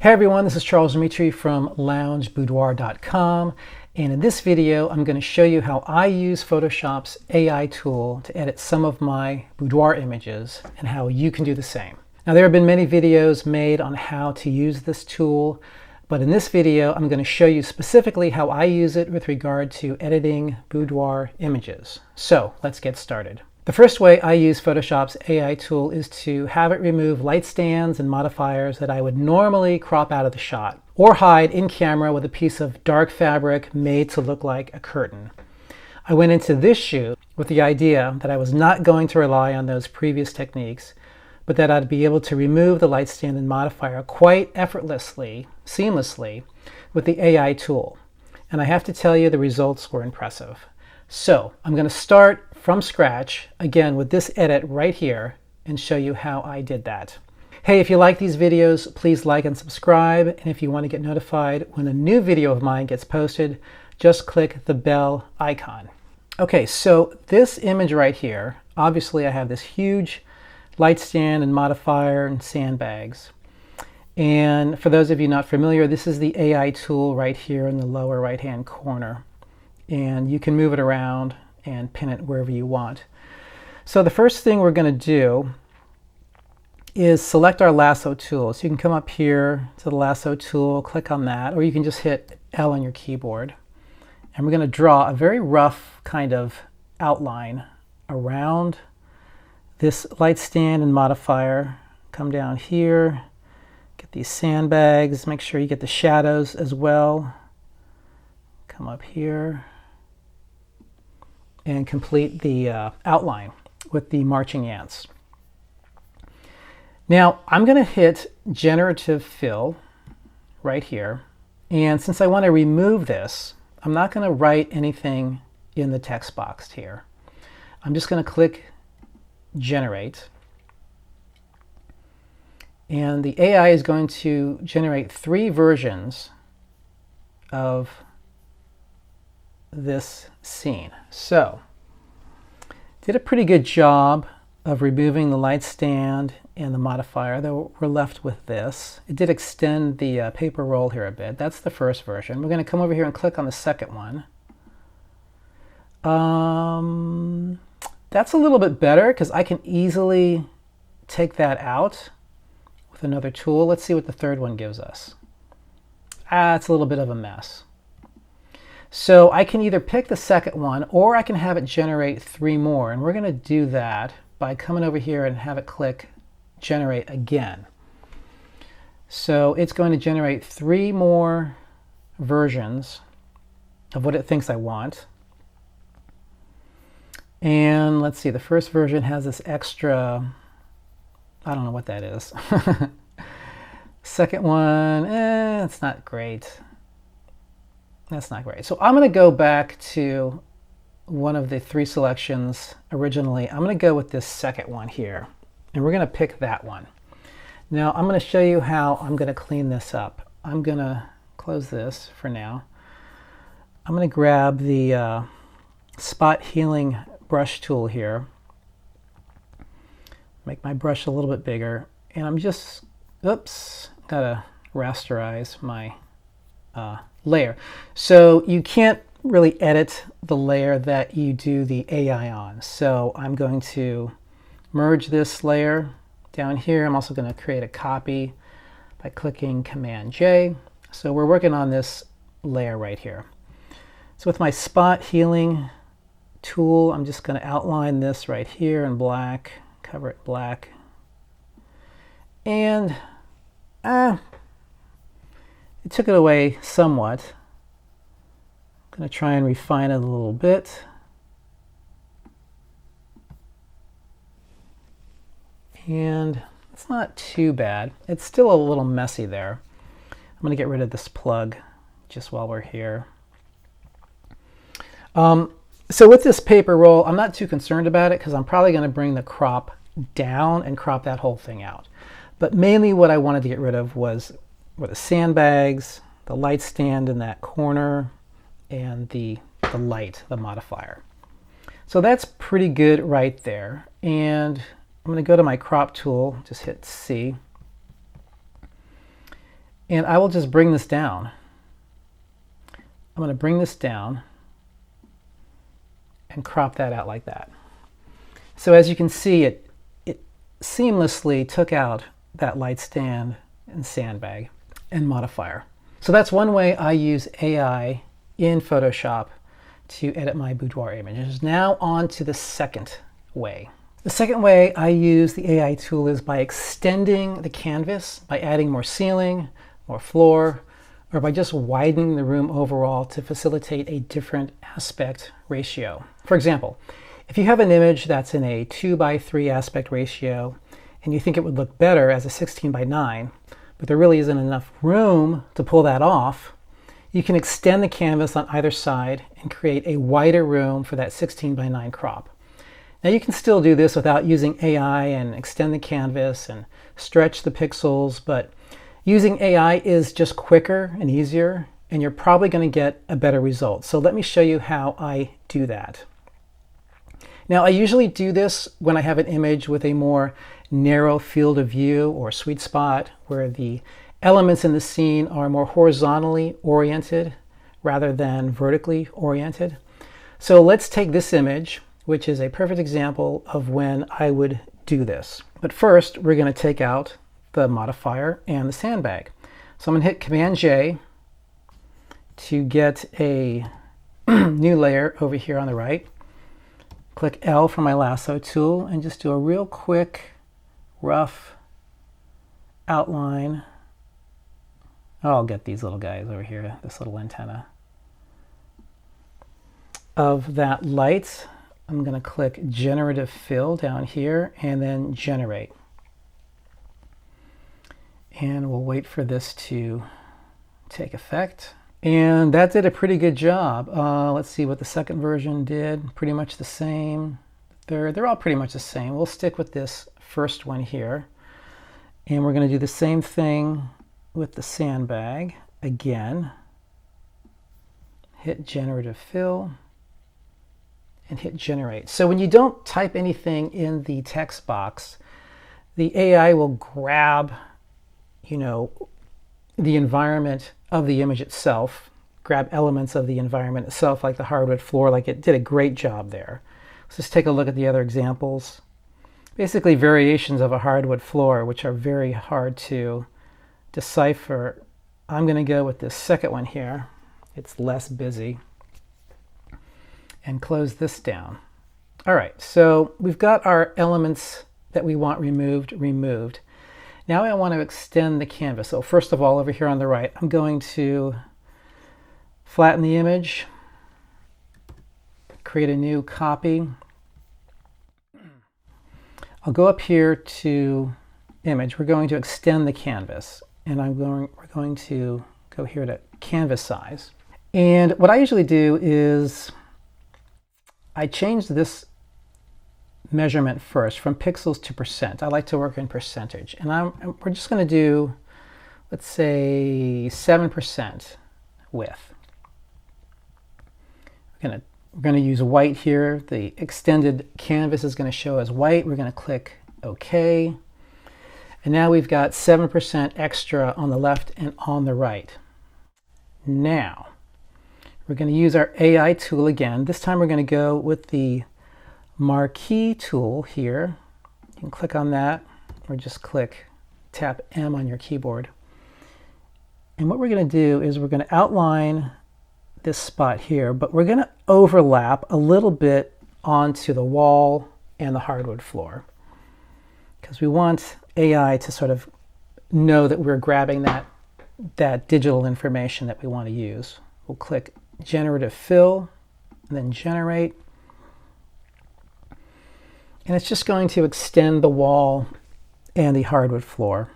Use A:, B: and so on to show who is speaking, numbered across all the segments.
A: Hey everyone, this is Charles Dimitri from loungeboudoir.com, and in this video I'm going to show you how I use Photoshop's AI tool to edit some of my boudoir images and how you can do the same. Now there have been many videos made on how to use this tool, but in this video I'm going to show you specifically how I use it with regard to editing boudoir images. So let's get started. The first way I use Photoshop's AI tool is to have it remove light stands and modifiers that I would normally crop out of the shot or hide in camera with a piece of dark fabric made to look like a curtain. I went into this shoot with the idea that I was not going to rely on those previous techniques, but that I'd be able to remove the light stand and modifier quite effortlessly, seamlessly, with the AI tool. And I have to tell you, the results were impressive. So I'm going to start from scratch again with this edit right here and show you how I did that. Hey, if you like these videos, please like and subscribe. And if you want to get notified when a new video of mine gets posted, just click the bell icon. Okay, so this image right here, obviously I have this huge light stand and modifier and sandbags. And for those of you not familiar, this is the AI tool right here in the lower right hand corner. And you can move it around and pin it wherever you want. So the first thing we're going to do is select our lasso tool. So you can come up here to the lasso tool, click on that, or you can just hit L on your keyboard. And we're going to draw a very rough kind of outline around this light stand and modifier. Come down here, get these sandbags, make sure you get the shadows as well. Come up here and complete the outline with the marching ants. Now I'm going to hit generative fill right here, and since I want to remove this, I'm not going to write anything in the text box here. I'm just going to click generate, and the AI is going to generate 3 versions of this scene. So did a pretty good job of removing the light stand and the modifier, though we're left with this. It did extend the paper roll here a bit. That's the first version. We're going to come over here and click on the second one. That's a little bit better because I can easily take that out with another tool. Let's see what the third one gives us. It's a little bit of a mess. So I can either pick the second one or I can have it generate 3 more, and we're going to do that by coming over here and have it click generate again. So it's going to generate 3 more versions of what it thinks I want. And let's see, the first version has this extra, I don't know what that is. Second one, it's not great. That's not great. So I'm going to go back to one of the 3 selections originally. I'm going to go with this second one here, and we're going to pick that one. Now I'm going to show you how I'm going to clean this up. I'm going to close this for now. I'm going to grab the spot healing brush tool here, make my brush a little bit bigger, and I'm just, oops, got to rasterize my layer. So you can't really edit the layer that you do the AI on. So I'm going to merge this layer down here. I'm also going to create a copy by clicking Command J. So we're working on this layer right here. So with my spot healing tool, I'm just going to outline this right here in black, cover it black, and it took it away somewhat. I'm going to try and refine it a little bit. And it's not too bad. It's still a little messy there. I'm going to get rid of this plug just while we're here. So with this paper roll, I'm not too concerned about it because I'm probably going to bring the crop down and crop that whole thing out. But mainly what I wanted to get rid of were the sandbags, the light stand in that corner, and the light, the modifier. So that's pretty good right there. And I'm going to go to my crop tool, just hit C. And I will just bring this down. I'm going to bring this down and crop that out like that. So as you can see, it seamlessly took out that light stand and sandbag and modifier. So that's one way I use AI in Photoshop to edit my boudoir images. Now on to the second way. The second way I use the AI tool is by extending the canvas, by adding more ceiling, more floor, or by just widening the room overall to facilitate a different aspect ratio. For example, if you have an image that's in a 2:3 aspect ratio and you think it would look better as a 16:9, but there really isn't enough room to pull that off, you can extend the canvas on either side and create a wider room for that 16:9 crop. Now you can still do this without using AI and extend the canvas and stretch the pixels, but using AI is just quicker and easier, and you're probably going to get a better result. So let me show you how I do that. Now I usually do this when I have an image with a more narrow field of view or sweet spot where the elements in the scene are more horizontally oriented rather than vertically oriented. So let's take this image, which is a perfect example of when I would do this. But first, we're going to take out the modifier and the sandbag. So I'm going to hit Command-J to get a new layer over here on the right. Click L for my lasso tool and just do a real quick, rough outline. I'll get these little guys over here, this little antenna. Of that light, I'm going to click Generative Fill down here and then Generate. And we'll wait for this to take effect. And that did a pretty good job. Let's see what the second version did. Pretty much the same. They're all pretty much the same. We'll stick with this first one here. And we're going to do the same thing with the sandbag. Again, hit Generative Fill and hit Generate. So when you don't type anything in the text box, the AI will grab, the environment of the image itself, grab elements of the environment itself, like the hardwood floor, like it did a great job there. Let's just take a look at the other examples. Basically variations of a hardwood floor, which are very hard to decipher. I'm going to go with this second one here. It's less busy. And close this down. All right, so we've got our elements that we want removed. Now I want to extend the canvas. So first of all, over here on the right, I'm going to flatten the image, create a new copy. I'll go up here to Image. We're going to extend the canvas, and we're going to go here to Canvas Size. And what I usually do is I change this measurement first from pixels to percent. I like to work in percentage, and we're just going to do, let's say, 7% width. We're going to use white here. The extended canvas is going to show as white. We're going to click OK, and now we've got 7% extra on the left and on the right. Now we're going to use our AI tool again. This time we're going to go with the Marquee tool here. You can click on that or just tap M on your keyboard. And what we're going to do is we're going to outline this spot here, but we're going to overlap a little bit onto the wall and the hardwood floor, because we want AI to sort of know that we're grabbing that digital information that we want to use. We'll click Generative Fill and then Generate. And it's just going to extend the wall and the hardwood floor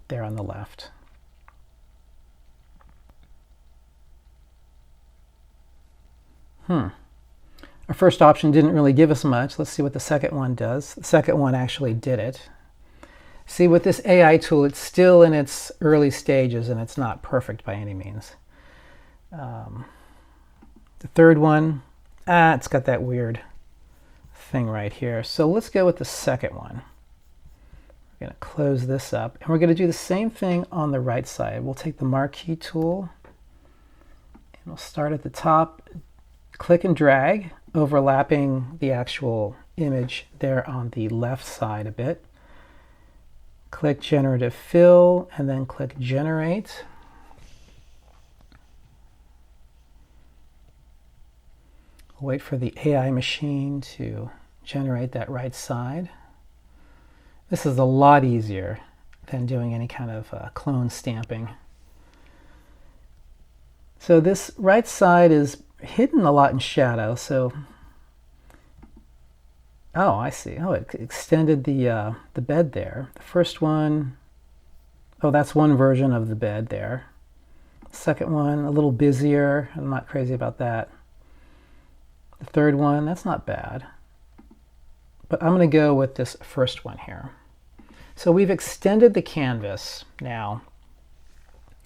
A: there on the left. Our first option didn't really give us much. Let's see what the second one does. The second one actually did it. See, with this AI tool, it's still in its early stages and it's not perfect by any means. The third one, it's got that weird thing right here. So let's go with the second one. We're going to close this up, and we're going to do the same thing on the right side. We'll take the marquee tool, and we'll start at the top, click and drag, overlapping the actual image there on the left side a bit. Click Generative Fill, and then click Generate. Wait for the AI machine to generate that right side. This is a lot easier than doing any kind of clone stamping. So this right side is hidden a lot in shadow, so oh, I see. Oh, it extended the bed there. The first one, oh, that's one version of the bed there. Second one, a little busier. I'm not crazy about that. The third one, that's not bad. But I'm going to go with this first one here. So we've extended the canvas now,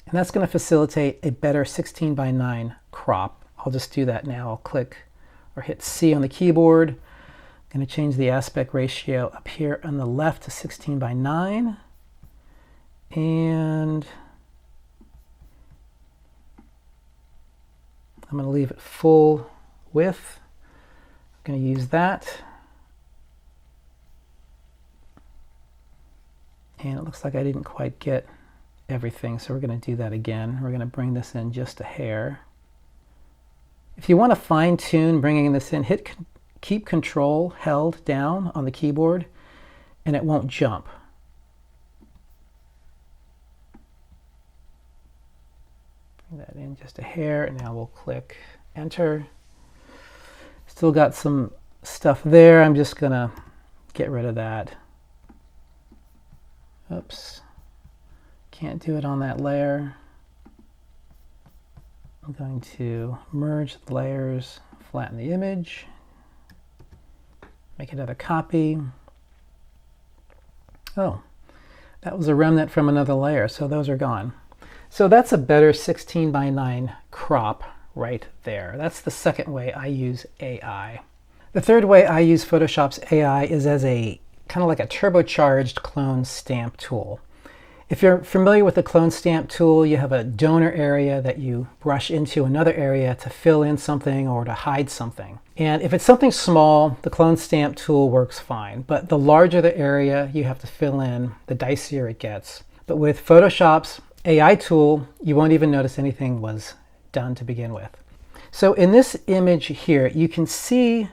A: and that's going to facilitate a better 16 by 9 crop. I'll just do that now. I'll click or hit C on the keyboard. I'm going to change the aspect ratio up here on the left to 16 by 9. And I'm going to leave it full width. I'm going to use that. And it looks like I didn't quite get everything, so we're going to do that again. We're going to bring this in just a hair. If you want to fine-tune bringing this in, keep Control held down on the keyboard, and it won't jump. Bring that in just a hair, and now we'll click Enter. Still got some stuff there. I'm just going to get rid of that. Oops. Can't do it on that layer. I'm going to merge the layers, flatten the image, make another copy. Oh, that was a remnant from another layer, so those are gone. So that's a better 16 by 9 crop right there. That's the second way I use AI. The third way I use Photoshop's AI is as a kind of like a turbocharged clone stamp tool. If you're familiar with the clone stamp tool, you have a donor area that you brush into another area to fill in something or to hide something. And if it's something small, the clone stamp tool works fine. But the larger the area you have to fill in, the dicier it gets. But with Photoshop's AI tool, you won't even notice anything was done to begin with. So in this image here, you can see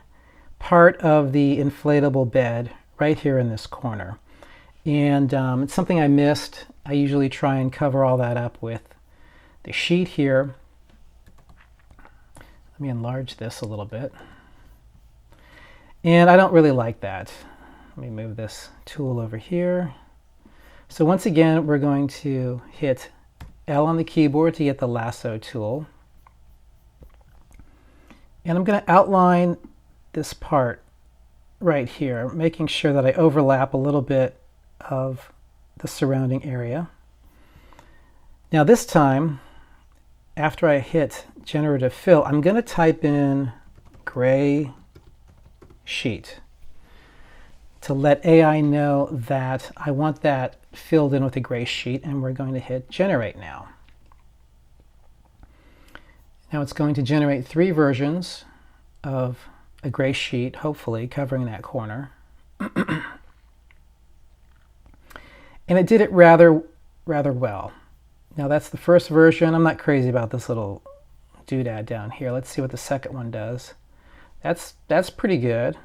A: part of the inflatable bed right here in this corner. And it's something I missed. I usually try and cover all that up with the sheet here. Let me enlarge this a little bit. And I don't really like that. Let me move this tool over here. So once again, we're going to hit L on the keyboard to get the lasso tool. And I'm going to outline this part right here, making sure that I overlap a little bit of the surrounding area. Now this time, after I hit Generative Fill, I'm going to type in gray sheet to let AI know that I want that filled in with a gray sheet, and we're going to hit Generate now. Now it's going to generate 3 versions of a gray sheet, hopefully covering that corner. And it did it rather well. Now that's the first version. I'm not crazy about this little doodad down here. Let's see what the second one does. That's pretty good.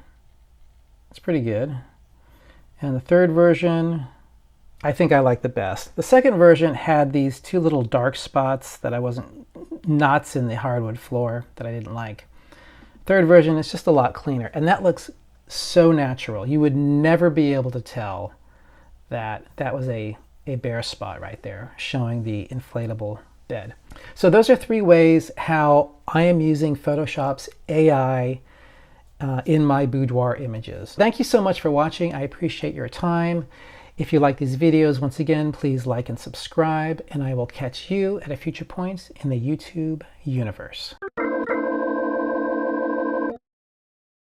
A: It's pretty good. And the third version, I think I like the best. The second version had these 2 little dark spots that knots in the hardwood floor that I didn't like. Third version is just a lot cleaner, and that looks so natural. You would never be able to tell that that was a bare spot right there, showing the inflatable bed. So those are 3 ways how I am using Photoshop's AI in my boudoir images. Thank you so much for watching. I appreciate your time. If you like these videos, once again, please like and subscribe, and I will catch you at a future point in the YouTube universe.